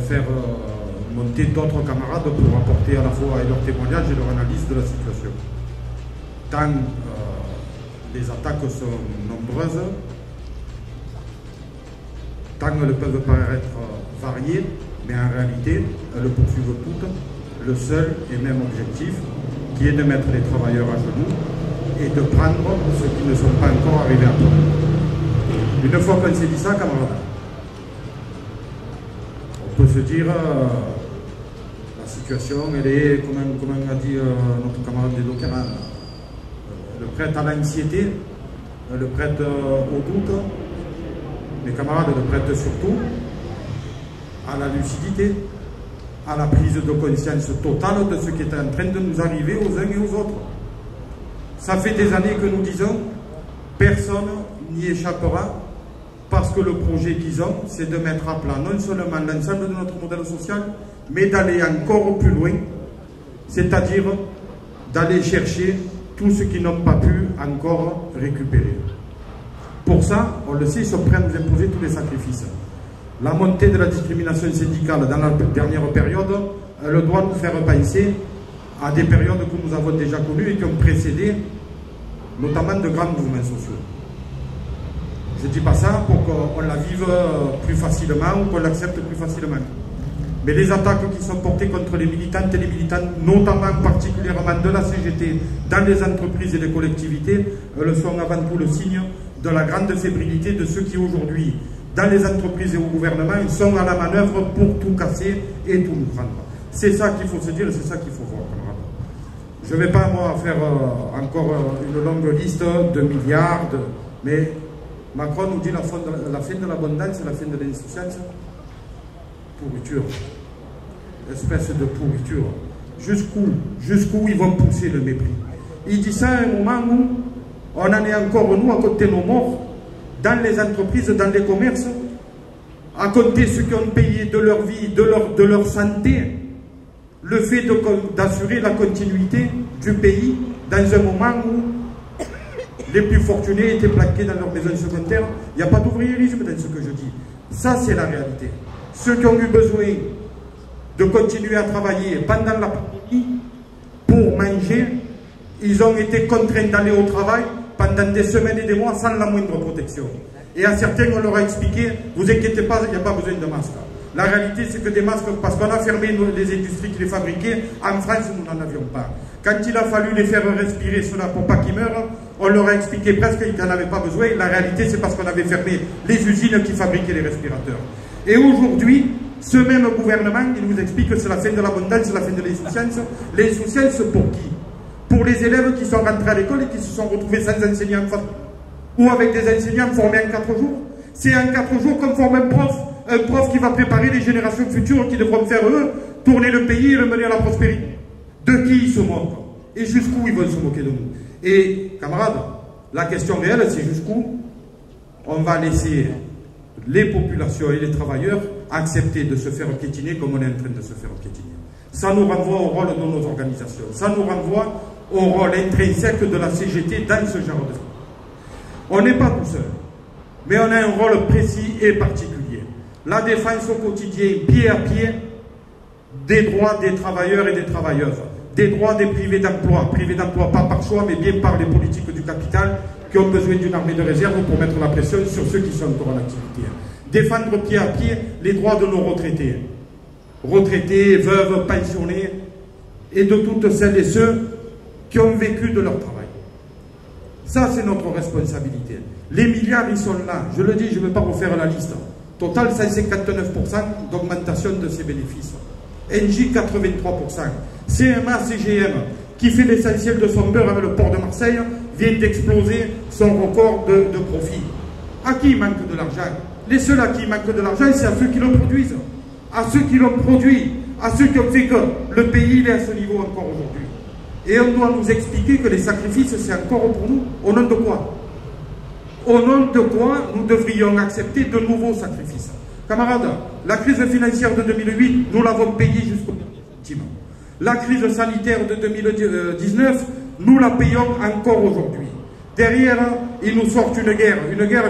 faire monter d'autres camarades pour apporter à la fois leur témoignage et leur analyse de la situation. Tant les attaques sont nombreuses, tant elles peuvent paraître variées, mais en réalité, elles poursuivent toutes le seul et même objectif, qui est de mettre les travailleurs à genoux et de prendre ceux qui ne sont pas encore arrivés à temps. Une fois qu'on s'est dit ça, camarades, on peut se dire la situation, elle est, comme a dit notre camarade des Dockera, elle prête à l'anxiété, elle prête au doute, les camarades le prêtent surtout à la lucidité, à la prise de conscience totale de ce qui est en train de nous arriver aux uns et aux autres. Ça fait des années que nous disons, personne n'y échappera, parce que le projet qu'ils ont, c'est de mettre à plat non seulement l'ensemble de notre modèle social, mais d'aller encore plus loin, c'est-à-dire d'aller chercher tout ce qu'ils n'ont pas pu encore récupérer. Pour ça, on le sait, ils sont prêts à nous imposer tous les sacrifices. La montée de la discrimination syndicale dans la dernière période, elle doit nous faire penser à des périodes que nous avons déjà connues et qui ont précédé notamment de grands mouvements sociaux. Je ne dis pas ça pour qu'on la vive plus facilement ou qu'on l'accepte plus facilement. Mais les attaques qui sont portées contre les militantes et les militants, notamment particulièrement de la CGT, dans les entreprises et les collectivités, elles sont avant tout le signe de la grande fébrilité de ceux qui aujourd'hui, dans les entreprises et au gouvernement, ils sont à la manœuvre pour tout casser et tout nous prendre. C'est ça qu'il faut se dire et c'est ça qu'il faut voir, camarades. Je ne vais pas, moi, faire encore une longue liste de milliards, mais Macron nous dit la fin de l'abondance et la fin de l'insouciance. Pourriture. Espèce de pourriture. Jusqu'où ils vont pousser le mépris. Il dit ça à un moment où on en est encore, nous, à côté de nos morts, dans les entreprises, dans les commerces, à compter ceux qui ont payé de leur vie, de leur santé, le fait d'assurer la continuité du pays dans un moment où les plus fortunés étaient plaqués dans leur maison secondaire. Il n'y a pas d'ouvriérisme dans ce que je dis. Ça, c'est la réalité. Ceux qui ont eu besoin de continuer à travailler pendant la pandémie pour manger, ils ont été contraints d'aller au travail pendant des semaines et des mois sans la moindre protection. Et à certains, on leur a expliqué, vous inquiétez pas, il n'y a pas besoin de masques. La réalité, c'est que des masques, parce qu'on a fermé les industries qui les fabriquaient, en France, nous n'en avions pas. Quand il a fallu les faire respirer cela pour pas qu'ils meurent, on leur a expliqué presque qu'ils n'en avaient pas besoin. La réalité, c'est parce qu'on avait fermé les usines qui fabriquaient les respirateurs. Et aujourd'hui, ce même gouvernement, il nous explique que c'est la fin de l'abondance, la fin de l'insouciance. L'insouciance pour qui? Pour les élèves qui sont rentrés à l'école et qui se sont retrouvés sans enseignants ou avec des enseignants formés en 4 jours. C'est en 4 jours qu'on forme un prof qui va préparer les générations futures qui devront faire, eux, tourner le pays et le mener à la prospérité. De qui ils se moquent? Et jusqu'où ils vont se moquer de nous? Et, camarades, la question réelle, c'est jusqu'où on va laisser les populations et les travailleurs accepter de se faire piétiner comme on est en train de se faire piétiner. Ça nous renvoie au rôle de nos organisations. Ça nous renvoie au rôle intrinsèque de la CGT dans ce genre de... On n'est pas tout seul, mais on a un rôle précis et particulier. La défense au quotidien, pied à pied, des droits des travailleurs et des travailleuses, des droits des privés d'emploi pas par choix, mais bien par les politiques du capital qui ont besoin d'une armée de réserve pour mettre la pression sur ceux qui sont encore en activité. Défendre pied à pied les droits de nos retraités, veuves, pensionnés, et de toutes celles et ceux qui ont vécu de leur travail. Ça, c'est notre responsabilité. Les milliards, ils sont là. Je le dis, je ne vais pas refaire la liste. Total, 159% d'augmentation de ses bénéfices. Engie, 83%. CMA, CGM, qui fait l'essentiel de son beurre avec le port de Marseille, vient d'exploser son record de profit. À qui il manque de l'argent? Les seuls à qui il manque de l'argent, c'est à ceux qui le produisent. À ceux qui l'ont produit, à ceux qui ont fait que le pays est à ce niveau encore aujourd'hui. Et on doit nous expliquer que les sacrifices, c'est encore pour nous. Au nom de quoi? Au nom de quoi nous devrions accepter de nouveaux sacrifices? Camarades, la crise financière de 2008, nous l'avons payée jusqu'au dernier centime. La crise sanitaire de 2019, nous la payons encore aujourd'hui. Derrière, ils nous sortent une guerre,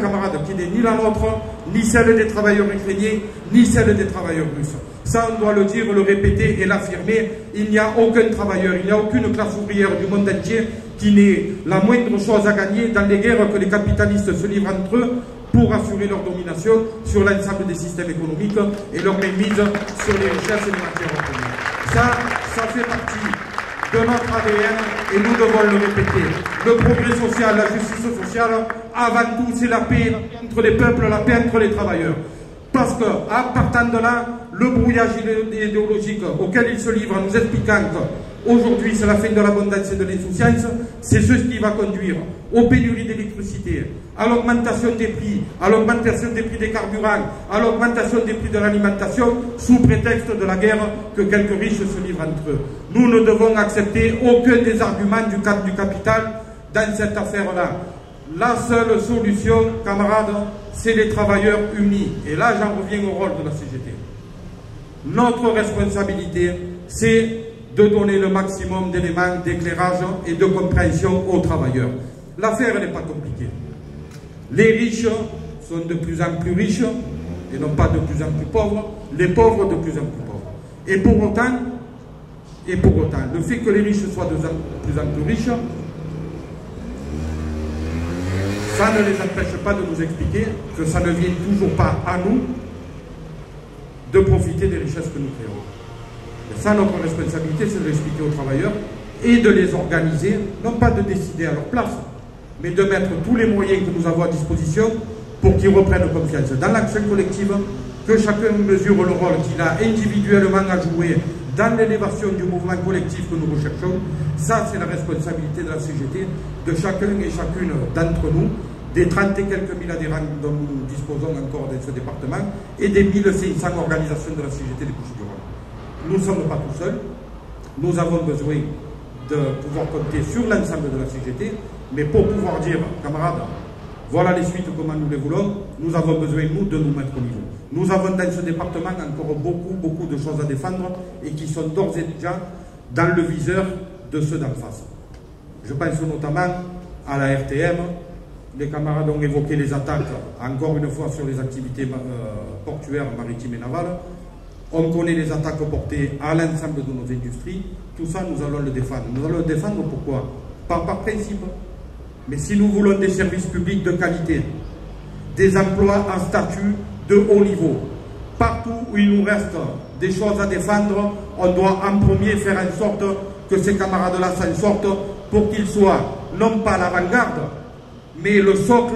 camarades, qui n'est ni la nôtre, ni celle des travailleurs ukrainiens, ni celle des travailleurs russes. Ça, on doit le dire, le répéter et l'affirmer. Il n'y a aucun travailleur, il n'y a aucune classe ouvrière du monde entier qui n'ait la moindre chose à gagner dans les guerres que les capitalistes se livrent entre eux pour assurer leur domination sur l'ensemble des systèmes économiques et leur mainmise sur les richesses et les matières premières. Ça fait partie de notre ADN et nous devons le répéter. Le progrès social, la justice sociale, avant tout, c'est la paix entre les peuples, la paix entre les travailleurs. Parce qu'en partant de là, le brouillage idéologique auquel ils se livrent en nous expliquant qu'aujourd'hui c'est la fin de l'abondance et de l'insouciance, c'est ce qui va conduire aux pénuries d'électricité, à l'augmentation des prix, à l'augmentation des prix des carburants, à l'augmentation des prix de l'alimentation, sous prétexte de la guerre que quelques riches se livrent entre eux. Nous ne devons accepter aucun des arguments du capital dans cette affaire-là. La seule solution, camarades, c'est les travailleurs unis. Et là, j'en reviens au rôle de la CGT. Notre responsabilité, c'est de donner le maximum d'éléments d'éclairage et de compréhension aux travailleurs. L'affaire n'est pas compliquée. Les riches sont de plus en plus riches et non pas de plus en plus pauvres, les pauvres de plus en plus pauvres. Et pour autant, le fait que les riches soient de plus en plus riches, ça ne les empêche pas de nous expliquer que ça ne vient toujours pas à nous de profiter des richesses que nous créons. Et ça, notre responsabilité, c'est de l'expliquer aux travailleurs et de les organiser, non pas de décider à leur place, mais de mettre tous les moyens que nous avons à disposition pour qu'ils reprennent confiance dans l'action collective, que chacun mesure le rôle qu'il a individuellement à jouer dans l'élévation du mouvement collectif que nous recherchons. Ça, c'est la responsabilité de la CGT, de chacun et chacune d'entre nous, des 30 et quelques mille adhérents dont nous disposons encore dans ce département, et des 1500 organisations de la CGT des Bouches-du-Rhône. Nous ne sommes pas tout seuls, nous avons besoin de pouvoir compter sur l'ensemble de la CGT, mais pour pouvoir dire, camarades, voilà les suites comment nous les voulons, nous avons besoin, nous, de nous mettre au niveau. Nous avons dans ce département encore beaucoup de choses à défendre et qui sont d'ores et déjà dans le viseur de ceux d'en face. Je pense notamment à la RTM. Les camarades ont évoqué les attaques, encore une fois, sur les activités portuaires, maritimes et navales. On connaît les attaques portées à l'ensemble de nos industries. Tout ça, nous allons le défendre. Nous allons le défendre pourquoi? Pas par principe. Mais si nous voulons des services publics de qualité, des emplois en statut de haut niveau, partout où il nous reste des choses à défendre, on doit en premier faire en sorte que ces camarades-là s'en sortent pour qu'ils soient non pas l'avant-garde, mais le socle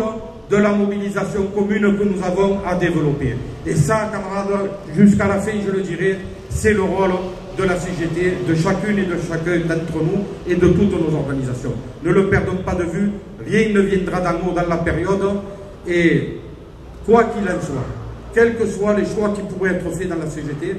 de la mobilisation commune que nous avons à développer. Et ça, camarades, jusqu'à la fin, je le dirai, c'est le rôle de la CGT, de chacune et de chacun d'entre nous et de toutes nos organisations. Ne le perdons pas de vue, rien ne viendra d'en haut dans la période, et quoi qu'il en soit, quels que soient les choix qui pourraient être faits dans la CGT,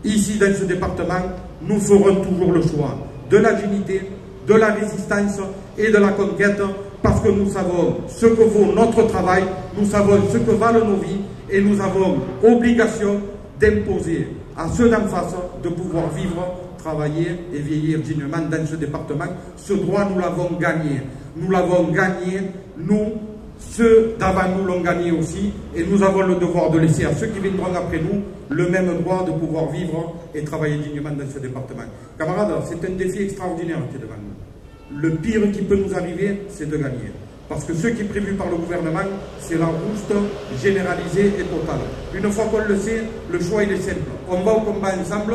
ici dans ce département, nous ferons toujours le choix de la dignité, de la résistance et de la conquête, parce que nous savons ce que vaut notre travail, nous savons ce que valent nos vies, et nous avons obligation d'imposer à ceux d'en face de pouvoir vivre, travailler et vieillir dignement dans ce département. Ce droit, nous l'avons gagné. Nous l'avons gagné, nous, ceux d'avant nous l'ont gagné aussi, et nous avons le devoir de laisser à ceux qui viendront après nous le même droit de pouvoir vivre et travailler dignement dans ce département. Camarades, c'est un défi extraordinaire qui est devant nous. Le pire qui peut nous arriver, c'est de gagner. Parce que ce qui est prévu par le gouvernement, c'est la rouste généralisée et totale. Une fois qu'on le sait, le choix il est simple. On va au combat ensemble,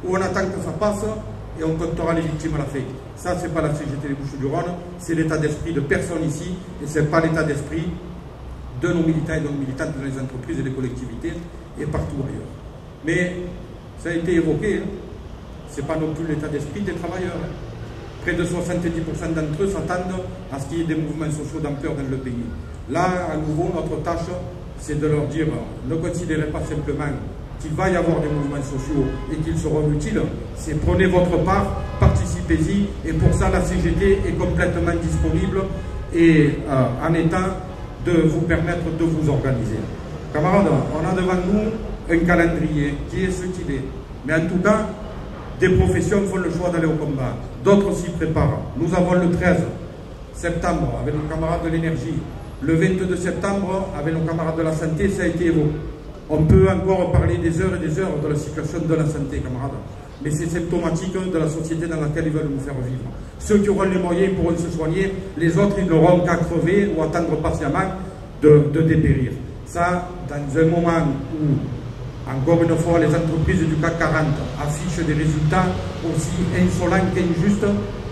ou on attend que ça passe, et on comptera les victimes à la fin. Ça, ce n'est pas la CGT des Bouches-du-Rhône, c'est l'état d'esprit de personne ici, et ce n'est pas l'état d'esprit de nos militants et de nos militantes dans les entreprises et les collectivités, et partout ailleurs. Mais, ça a été évoqué, ce n'est pas non plus l'état d'esprit des travailleurs. Près de 70% d'entre eux s'attendent à ce qu'il y ait des mouvements sociaux d'ampleur dans le pays. Là, à nouveau, notre tâche, c'est de leur dire, ne considérez pas simplement qu'il va y avoir des mouvements sociaux et qu'ils seront utiles, c'est prenez votre part, participez-y, et pour ça la CGT est complètement disponible et en état de vous permettre de vous organiser. Camarades, on a devant nous un calendrier qui est ce qu'il est, mais en tout cas, des professions font le choix d'aller au combat, d'autres s'y préparent. Nous avons le 13, septembre, avec nos camarades de l'énergie, le 22 septembre, avec nos camarades de la santé, ça a été évoqué. On peut encore parler des heures et des heures de la situation de la santé, camarades. Mais c'est symptomatique de la société dans laquelle ils veulent nous faire vivre. Ceux qui auront les moyens pourront se soigner, les autres, ils n'auront qu'à crever ou attendre patiemment de dépérir. Ça, dans un moment où, encore une fois, les entreprises du CAC 40 affichent des résultats aussi insolents qu'injustes,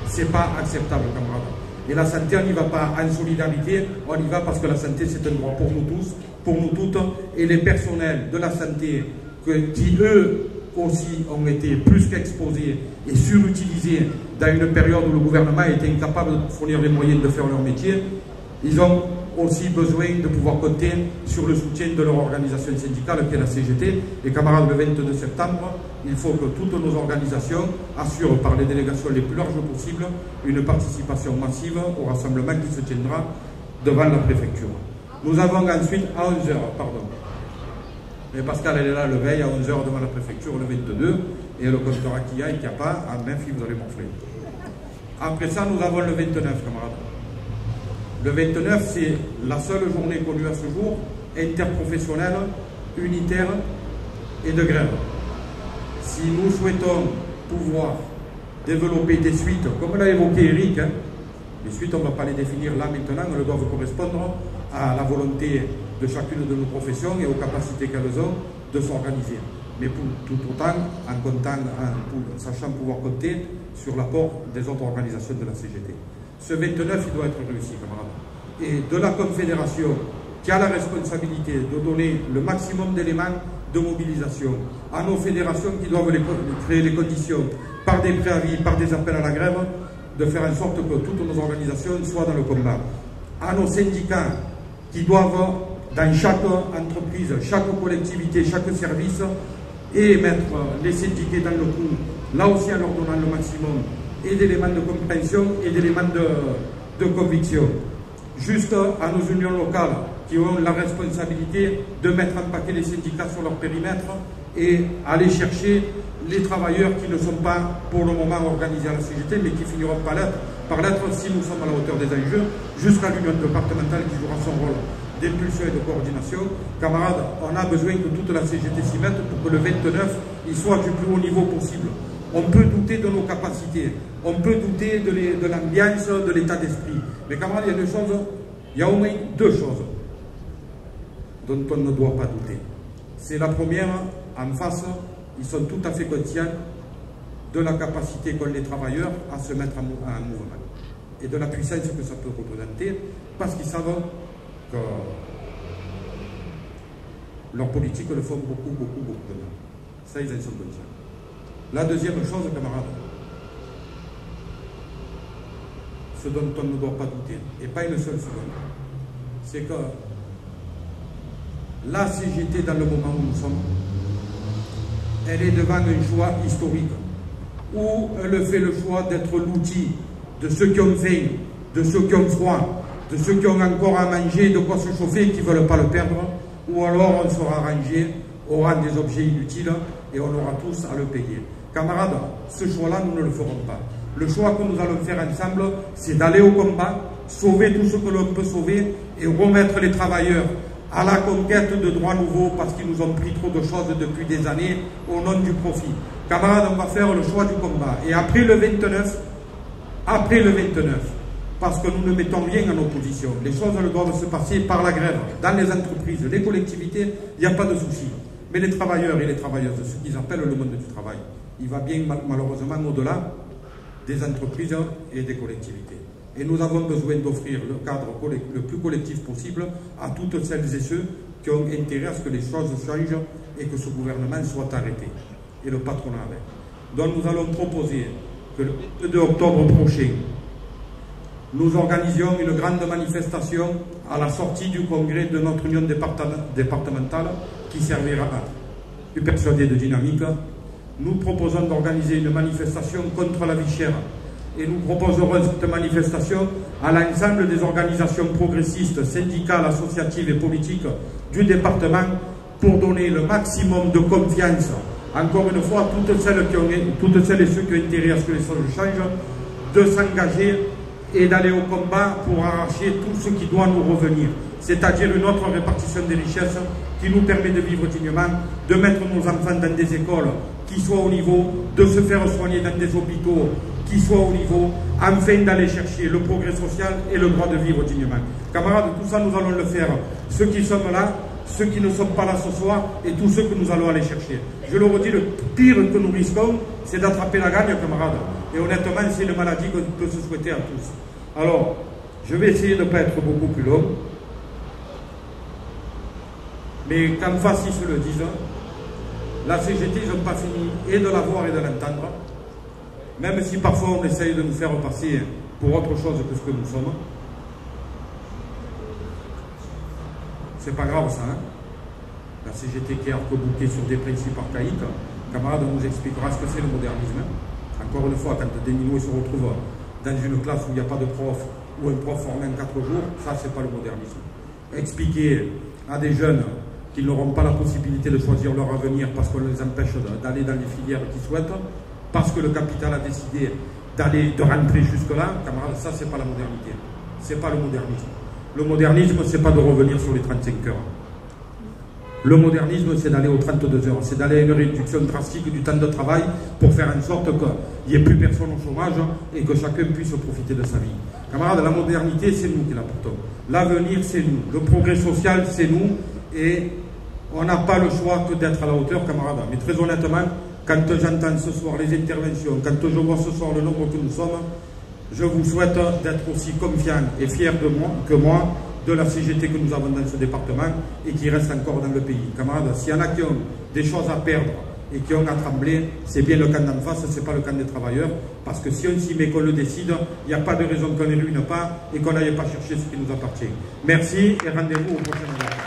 c'est pas acceptable, camarades. Et la santé, on n'y va pas en solidarité, on y va parce que la santé, c'est un droit pour nous tous, pour nous toutes, et les personnels de la santé qui, eux, aussi ont été plus qu'exposés et surutilisés dans une période où le gouvernement était incapable de fournir les moyens de faire leur métier, ils ont aussi besoin de pouvoir compter sur le soutien de leur organisation syndicale qui est la CGT. Et camarades, le 22 septembre, il faut que toutes nos organisations assurent par les délégations les plus larges possibles une participation massive au rassemblement qui se tiendra devant la préfecture. Nous avons ensuite à 11h, pardon, mais Pascal elle est là le veille à 11h devant la préfecture le 22 et le comptera qu'il y a et qu'il n'y a pas, en main fille vous allez morfler. Après ça nous avons le 29 camarades. Le 29 c'est la seule journée connue à ce jour, interprofessionnelle, unitaire et de grève. Si nous souhaitons pouvoir développer des suites, comme l'a évoqué Eric, les suites on ne va pas les définir là maintenant, elles doivent correspondre à la volonté de chacune de nos professions et aux capacités qu'elles ont de s'organiser. Mais tout autant en sachant pouvoir compter sur l'apport des autres organisations de la CGT. Ce 29, il doit être réussi, camarades. Et de la Confédération, qui a la responsabilité de donner le maximum d'éléments de mobilisation à nos fédérations qui doivent créer les conditions par des préavis, par des appels à la grève, de faire en sorte que toutes nos organisations soient dans le combat. À nos syndicats qui doivent, dans chaque entreprise, chaque collectivité, chaque service, et mettre les syndiqués dans le coup, là aussi en leur donnant le maximum, et d'éléments de compréhension et d'éléments de conviction. Juste à nos unions locales qui ont la responsabilité de mettre en paquet les syndicats sur leur périmètre et aller chercher les travailleurs qui ne sont pas pour le moment organisés à la CGT mais qui finiront par l'être si nous sommes à la hauteur des enjeux, jusqu'à l'union départementale qui jouera son rôle d'impulsion et de coordination. Camarades, on a besoin que toute la CGT s'y mette pour que le 29 il soit du plus haut niveau possible. On peut douter de nos capacités, on peut douter de l'ambiance, de l'état d'esprit. Mais camarades, il y a au moins deux choses dont on ne doit pas douter. C'est la première, en face, ils sont tout à fait conscients de la capacité qu'ont les travailleurs à se mettre en mouvement et de la puissance que ça peut représenter, parce qu'ils savent que leurs politiques le font beaucoup de mal. Ça, ils en sont conscients. La deuxième chose, camarades, ce dont on ne doit pas douter, et pas une seule seconde, c'est que la CGT, dans le moment où nous sommes, elle est devant un choix historique, où elle fait le choix d'être l'outil de ceux qui ont faim, de ceux qui ont froid, de ceux qui ont encore à manger, de quoi se chauffer et qui ne veulent pas le perdre, ou alors on sera rangé au rang des objets inutiles et on aura tous à le payer. Camarades, ce choix-là, nous ne le ferons pas. Le choix que nous allons faire ensemble, c'est d'aller au combat, sauver tout ce que l'on peut sauver et remettre les travailleurs à la conquête de droits nouveaux parce qu'ils nous ont pris trop de choses depuis des années au nom du profit. Camarades, on va faire le choix du combat. Et après le 29, parce que nous ne mettons rien en opposition, les choses elles doivent se passer par la grève, dans les entreprises, les collectivités, il n'y a pas de souci. Mais les travailleurs et les travailleuses, ce qu'ils appellent le monde du travail, il va bien malheureusement au-delà des entreprises et des collectivités. Et nous avons besoin d'offrir le cadre le plus collectif possible à toutes celles et ceux qui ont intérêt à ce que les choses changent et que ce gouvernement soit arrêté. Et le patronat avec. Donc nous allons proposer que le 2 octobre prochain, nous organisions une grande manifestation à la sortie du congrès de notre union départementale qui servira à plus persuader de dynamique. Nous proposons d'organiser une manifestation contre la vie chère et nous proposerons cette manifestation à l'ensemble des organisations progressistes, syndicales, associatives et politiques du département pour donner le maximum de confiance, encore une fois, toutes celles et ceux qui ont intérêt à ce que les choses changent, de s'engager et d'aller au combat pour arracher tout ce qui doit nous revenir, c'est-à-dire une autre répartition des richesses qui nous permet de vivre dignement, de mettre nos enfants dans des écoles qui soient au niveau, de se faire soigner dans des hôpitaux qui soient au niveau, afin d'aller chercher le progrès social et le droit de vivre dignement. Camarades, tout ça nous allons le faire, ceux qui sont là, ceux qui ne sont pas là ce soir et tous ceux que nous allons aller chercher. Je le redis, le pire que nous risquons, c'est d'attraper la gagne, camarades. Et honnêtement, c'est une maladie qu'on peut se souhaiter à tous. Alors, je vais essayer de ne pas être beaucoup plus long. Mais qu'en face, ils se le disent, la CGT, ils n'ont pas fini et de la voir et de l'entendre. Même si parfois on essaye de nous faire passer pour autre chose que ce que nous sommes. C'est pas grave ça, hein? La CGT qui est arc-boutée sur des principes archaïques, camarade, on nous expliquera ce que c'est le modernisme. Encore une fois, quand des minots se retrouvent dans une classe où il n'y a pas de prof, ou un prof formé en 4 jours, ça c'est pas le modernisme. Expliquer à des jeunes qu'ils n'auront pas la possibilité de choisir leur avenir parce qu'on les empêche d'aller dans les filières qu'ils souhaitent, parce que le capital a décidé de rentrer jusque-là, camarades, ça c'est pas la modernité. C'est pas le modernisme. Le modernisme, c'est pas de revenir sur les 35 heures. Le modernisme, c'est d'aller aux 32 heures. C'est d'aller à une réduction drastique du temps de travail pour faire en sorte qu'il n'y ait plus personne au chômage et que chacun puisse profiter de sa vie. Camarades, la modernité, c'est nous qui l'apportons. L'avenir, c'est nous. Le progrès social, c'est nous. Et on n'a pas le choix que d'être à la hauteur, camarades. Mais très honnêtement, quand j'entends ce soir les interventions, quand je vois ce soir le nombre que nous sommes, je vous souhaite d'être aussi confiants et fiers que moi de la CGT que nous avons dans ce département et qui reste encore dans le pays. Camarades, s'il y en a qui ont des choses à perdre et qui ont à trembler, c'est bien le camp d'en face, ce n'est pas le camp des travailleurs, parce que si on s'y met, qu'on le décide, il n'y a pas de raison qu'on ne ruine pas et qu'on n'aille pas chercher ce qui nous appartient. Merci et rendez-vous au prochain moment.